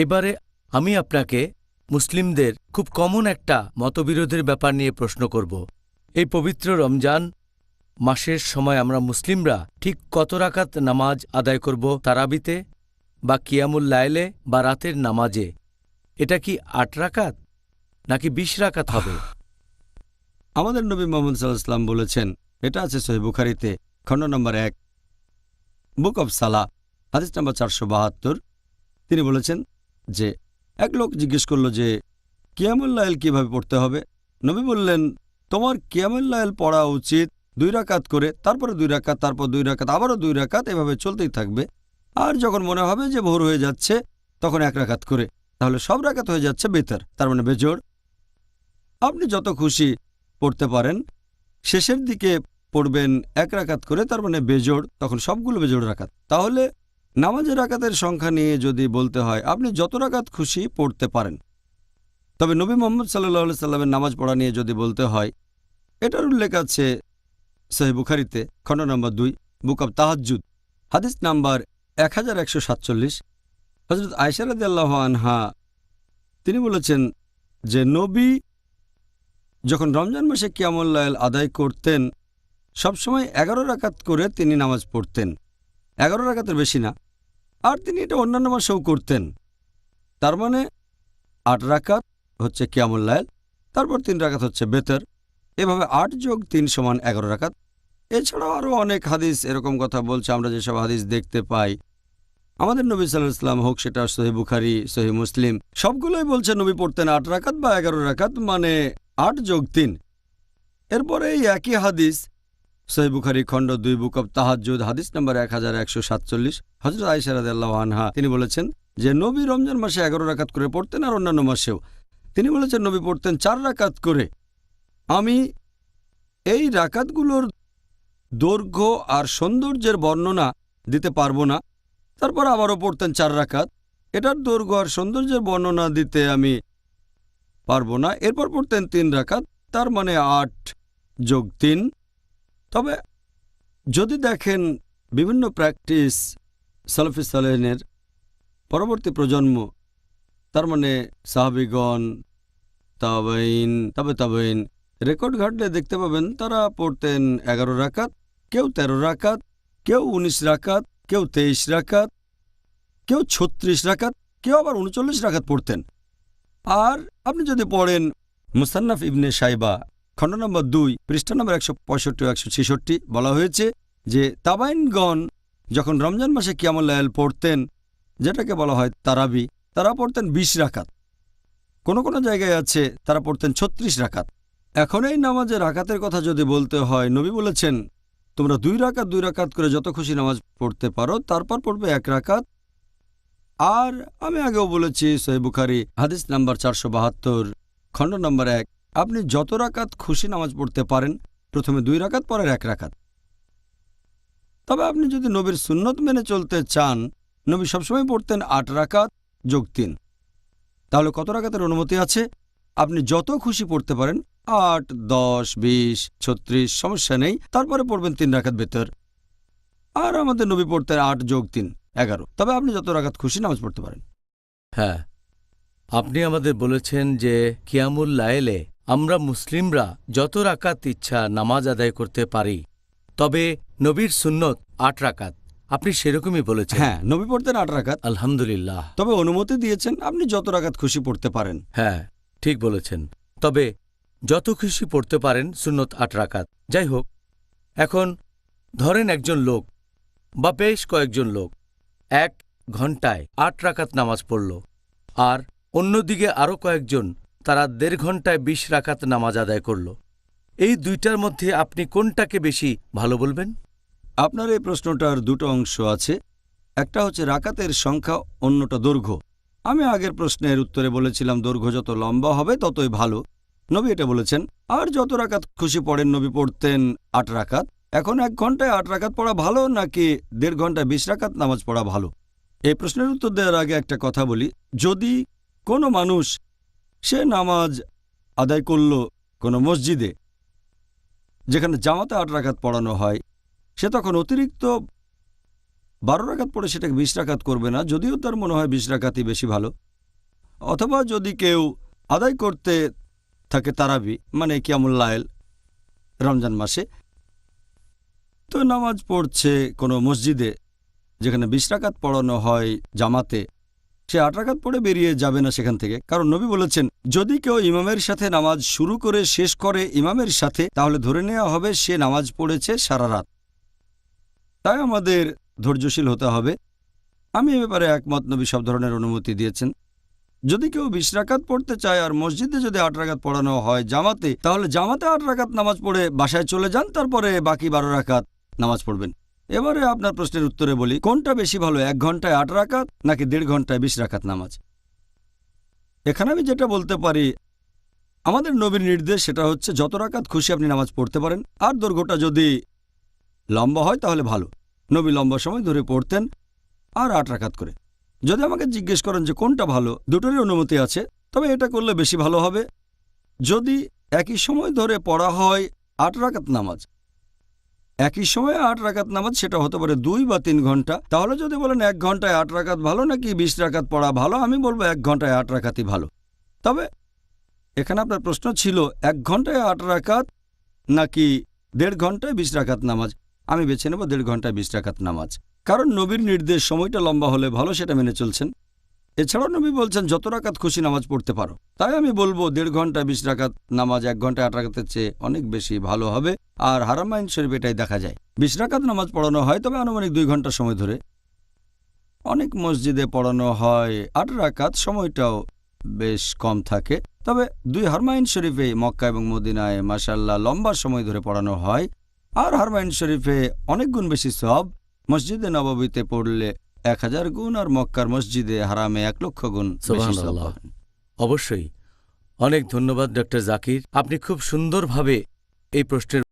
এবারে আমি আপনাকে মুসলিমদের খুব কমন একটা মতবিরোধের ব্যাপার নিয়ে প্রশ্ন করব। এই পবিত্র রমজান মাসের সময় আমরা মুসলিমরা ঠিক কত রাকাত নামাজ আদায় করব তারাবিতে বা কিয়ামুল লাইলে বা রাতের নামাজে? এটা কি ৮ রাকাত নাকি ২০ রাকাত হবে? আমাদের নবী মুহাম্মদ সাল্লাল্লাহু আলাইহি ওয়াসাল্লাম বলেছেন, এটা আছে সহিহ বুখারীতে, খণ্ড নম্বর ১, বুক অব সালাহ, হাদিস নম্বর ৪৭২। তিনি বলেছেন যে এক লোক জিজ্ঞেস করল যে কিয়ামুল লাইল কিভাবে পড়তে হবে। নবী বললেন, তোমার কিয়ামুল লাইল পড়া উচিত ২ রাকাত করে, তারপরে ২ রাকাত, তারপর ২ রাকাত, আবারও ২ রাকাত, এভাবে চলতেই থাকবে। আর যখন মনে হবে যে ভোর হয়ে যাচ্ছে তখন ১ রাকাত করে, তাহলে সব রাকাত হয়ে যাচ্ছে বেতর, তার মানে বেজোড়। আপনি যত খুশি পড়তে পারেন, শেষের দিকে পড়বেন ১ রাকাত করে, তার মানে বেজোড়, তখন সবগুলো বেজোড় রাকাত। তাহলে নামাজের রাকাতের সংখ্যা নিয়ে যদি বলতে হয়, আপনি যত রাকাত খুশি পড়তে পারেন। তবে নবী মুহাম্মদ সাল্লাল্লাহু আলাইহি সাল্লামের নামাজ পড়া নিয়ে যদি বলতে হয়, এটার উল্লেখ আছে সহিহ বুখারীতে, খণ্ড নম্বর ২, বুক অব তাহাজ্জুদ, হাদিস নাম্বার ১১৪৭। হযরত আয়েশা রাদিয়াল্লাহু আনহা তিনি বলেছেন যে নবী যখন রমজান মাসে কিয়ামুল লাইল আদায় করতেন, সবসময় ১১ রাকাত করে তিনি নামাজ পড়তেন, ১১ রাকাতের বেশি না। আর তিনি এটা অন্যান্য মাসেও করতেন। তার মানে ৮ রাকাত হচ্ছে কিয়ামুল লাইল, তারপর ৩ রাকাত হচ্ছে বেতর, এভাবে ৮ যোগ ৩ সমান ১১ রাকাত। এছাড়াও আরও অনেক হাদিস এরকম কথা বলছে। আমরা যেসব হাদিস দেখতে পাই, আমাদের নবী সাল্লাল্লাহু আলাইহি ওয়াসাল্লাম হোক সেটা সহিহ বুখারী, সহিহ মুসলিম, সবগুলোই বলছে নবী পড়তেন ৮ রাকাত বা ১১ রাকাত, মানে ৮ যোগ ৩। এরপরে এই একই হাদিস সহিহ বুখারী, খণ্ড ২, বুক অব তাহাজ্জুদ, হাদিস নম্বর ১১৪৭। হযরত আয়েশা রাদিয়াল্লাহু আনহা তিনি বলেছেন যে নবী রমজান মাসে ১১ রাকাত করে পড়তেন, আর অন্যান্য মাসেও। তিনি বলেছেন নবী পড়তেন ৪ রাকাত করে। আমি এই রাকাতগুলোর দৈর্ঘ্য আর সৌন্দর্যের বর্ণনা দিতে পারবো না। তারপর আবারও পড়তেন ৪ রাকাত, এটার দৈর্ঘ্য আর সৌন্দর্যের বর্ণনা দিতে আমি পারবো না। এরপর পড়তেন ৩ রাকাত, তার মানে ৮ যোগ ৩। তবে যদি দেখেন বিভিন্ন প্র্যাকটিস সালাফি সালেহিনের পরবর্তী প্রজন্ম, তার মানে সাহাবীগণ, তাবেঈন, তাবেঈন, রেকর্ড ঘাটলে দেখতে পাবেন তারা পড়তেন ১১ রাকাত, কেউ ১৩ রাকাত, কেউ ১৯ রাকাত, কেউ ২৩ রাকাত, কেউ ৩৬ রাকাত, কেউ আবার ৩৯ রাকাত পড়তেন। আর আপনি যদি পড়েন মুসান্নাফ ইবনে শাইবা, খণ্ড নম্বর ২, পৃষ্ঠা নম্বর ১৬৫ ও ১৬৬, বলা হয়েছে যে তাবাইনগণ যখন রমজান মাসে কিয়ামুল লাইল পড়তেন, যেটাকে বলা হয় তারাবি, তারা পড়তেন ২০ রাকাত। কোনো কোনো জায়গায় আছে তারা পড়তেন ৩৬ রাকাত। এখন এই নামাজের রাকাতের কথা যদি বলতে হয়, নবী বলেছেন তোমরা ২ রাকাত ২ রাকাত করে যত খুশি নামাজ পড়তে পারো, তারপর পড়বে ১ রাকাত। আর আমি আগেও বলেছি সহিহ বুখারী, হাদিস নাম্বার ৪৭২, খণ্ড নম্বর ১, আপনি যত রাকাত খুশি নামাজ পড়তে পারেন, প্রথমে ২ রাকাত, পরের ১ রাকাত। তবে আপনি যদি নবীর সুন্নত মেনে চলতে চান, নবী সবসময় পড়তেন ৮ রাকাত যোগ ৩। তাহলে কত রাকাতের অনুমতি আছে? আপনি যত খুশি পড়তে পারেন, ৮, ১০, ২০, ৩৬, সমস্যা নেই। তারপরে পড়বেন ৩ রাকাত বেতর। আর আমাদের নবী পড়তেন ৮ যোগ ৩, ১১। তবে আপনি যত রাকাত খুশি নামাজ পড়তে পারেন। হ্যাঁ, আপনি আমাদের বলেছেন যে কিয়ামুল লাইলে আমরা মুসলিমরা যত রাকাত ইচ্ছা নামাজ আদায় করতে পারি, তবে নবীর সুন্নত ৮ রাকাত। আপনি সেরকমই বলেছেন। হ্যাঁ, নবী পড়তেন ৮ রাকাত, আলহামদুলিল্লাহ। তবে অনুমতি দিয়েছেন আপনি যত রাকাত খুশি পড়তে পারেন। হ্যাঁ, ঠিক বলেছেন। তবে যত খুশি পড়তে পারেন, সুন্নত ৮ রাকাত। যাই হোক, এখন ধরেন একজন লোক বা বেশ কয়েকজন লোক ১ ঘন্টায় ৮ রাকাত নামাজ পড়ল, আর অন্যদিকে আরও কয়েকজন তারা ১.৫ ঘন্টায় ২০ রাকাত নামাজ আদায় করল। এই দুইটার মধ্যে আপনি কোনটাকে বেশি ভালো বলবেন? আপনার এই প্রশ্নটার দুটো অংশ আছে। একটা হচ্ছে রাকাতের সংখ্যা, অন্যটা দৈর্ঘ্য। আমি আগের প্রশ্নের উত্তরে বলেছিলাম দৈর্ঘ্য যত লম্বা হবে ততই ভালো। নবী এটা বলেছেন। আর যত রাকাত খুশি পড়েন, নবী পড়তেন ৮ রাকাত। এখন ১ ঘন্টায় ৮ রাকাত পড়া ভালো নাকি ১.৫ ঘন্টায় ২০ রাকাত নামাজ পড়া ভালো? এই প্রশ্নের উত্তর দেওয়ার আগে একটা কথা বলি। যদি কোনো মানুষ সে নামাজ আদায় করল কোনো মসজিদে যেখানে জামাতে ৮ রাকাত পড়ানো হয়, সে তখন অতিরিক্ত ১২ রাকাত পড়ে সেটাকে ২০ রাকাত করবে না, যদিও তার মনে হয় ২০ রাকাতই বেশি ভালো। অথবা যদি কেউ আদায় করতে থাকে তারাবি মানে কিয়ামুল লাইল রমজান মাসে, তো নামাজ পড়ছে কোনো মসজিদে যেখানে 20 রাকাত পড়ানো হয় জামাতে, সে 8 রাকাত পড়ে বেরিয়ে যাবে না সেখান থেকে, কারণ নবী বলেছেন যদি কেউ ইমামের সাথে নামাজ শুরু করে শেষ করে ইমামের সাথে, তাহলে ধরে নেওয়া হবে সে নামাজ পড়েছে সারা রাত। তাই আমাদের ধৈর্যশীল হতে হবে। আমি এ ব্যাপারে একমত, নবী সব ধরনের অনুমতি দিয়েছেন। যদি কেউ 20 রাকাত পড়তে চায় আর মসজিদে যদি 8 রাকাত পড়ানো হয় জামাতে, তাহলে জামাতে 8 রাকাত নামাজ পড়ে বাসায় চলে যান, তারপরে বাকি 12 রাকাত নামাজ পড়বেন। এবারে আপনার প্রশ্নের উত্তরে বলি, কোনটা বেশি ভালো, 1 ঘন্টায় 8 রাকাত নাকি 1.5 ঘন্টায় 20 রাকাত নামাজ? এখানে আমি যেটা বলতে পারি, আমাদের নবীর নির্দেশ সেটা হচ্ছে যত রাকাত খুশি আপনি নামাজ পড়তে পারেন, আর দৈর্ঘ্যটা যদি লম্বা হয় তাহলে ভালো। নবী লম্বা সময় ধরে পড়তেন আর 8 রাকাত করে। যদি আমাকে জিজ্ঞেস করেন যে কোনটা ভালো, দুটোরই অনুমতি আছে, তবে এটা করলে বেশি ভালো হবে। যদি একই সময় ধরে পড়া হয় 8 রাকাত নামাজ, একই সময়ে 8 রাকাত নামাজ, সেটা হতে পারে 2 বা 3 ঘন্টা, তাহলে যদি বলেন 1 ঘন্টায় 8 রাকাত ভালো নাকি 20 রাকাত পড়া ভালো, আমি বলবো 1 ঘন্টায় 8 রাকাতই ভালো। তবে এখানে আপনার প্রশ্ন ছিল 1 ঘন্টায় 8 রাকাত নাকি 1.5 ঘন্টায় 20 রাকাত নামাজ। আমি বেছে নেব 1.5 ঘন্টায় 20 রাকাত নামাজ, কারণ নবীর নির্দেশ সময়টা লম্বা হলে ভালো, সেটা মেনে চলছেন। এছাড়াও নবী বলছেন যত রাকাত খুশি নামাজ পড়তে পারো। তাই আমি বলবো 1.5 ঘন্টায় 20 রাকাত নামাজ 1 ঘন্টায় 8 রাকাতের চেয়ে অনেক বেশি ভালো হবে। আর হারামাইন শরীফ এটাই দেখা যায়, 20 রাকাত নামাজ পড়ানো হয়, তবে আনুমানিক 2 ঘন্টা সময় ধরে। অনেক মসজিদে পড়ানো হয় 8 রাকাত, সময়টাও বেশ কম থাকে। তবে 2 হারমাইন শরীফে মক্কা এবং মদিনায় মাশাআল্লাহ লম্বা সময় ধরে পড়ানো হয়। আর হারমাইন শরীফে অনেক গুণ বেশি সওয়াব, মসজিদে নববীতে পড়লে 1000 গুণ, আর মক্কার মসজিদে হারামে 1 লক্ষ গুণ বেশি সওয়াব সুবহানাল্লাহ। পাবেন। অবশ্যই। অনেক ধন্যবাদ ডক্টর জাকির, আপনি খুব সুন্দরভাবে এই প্রশ্নের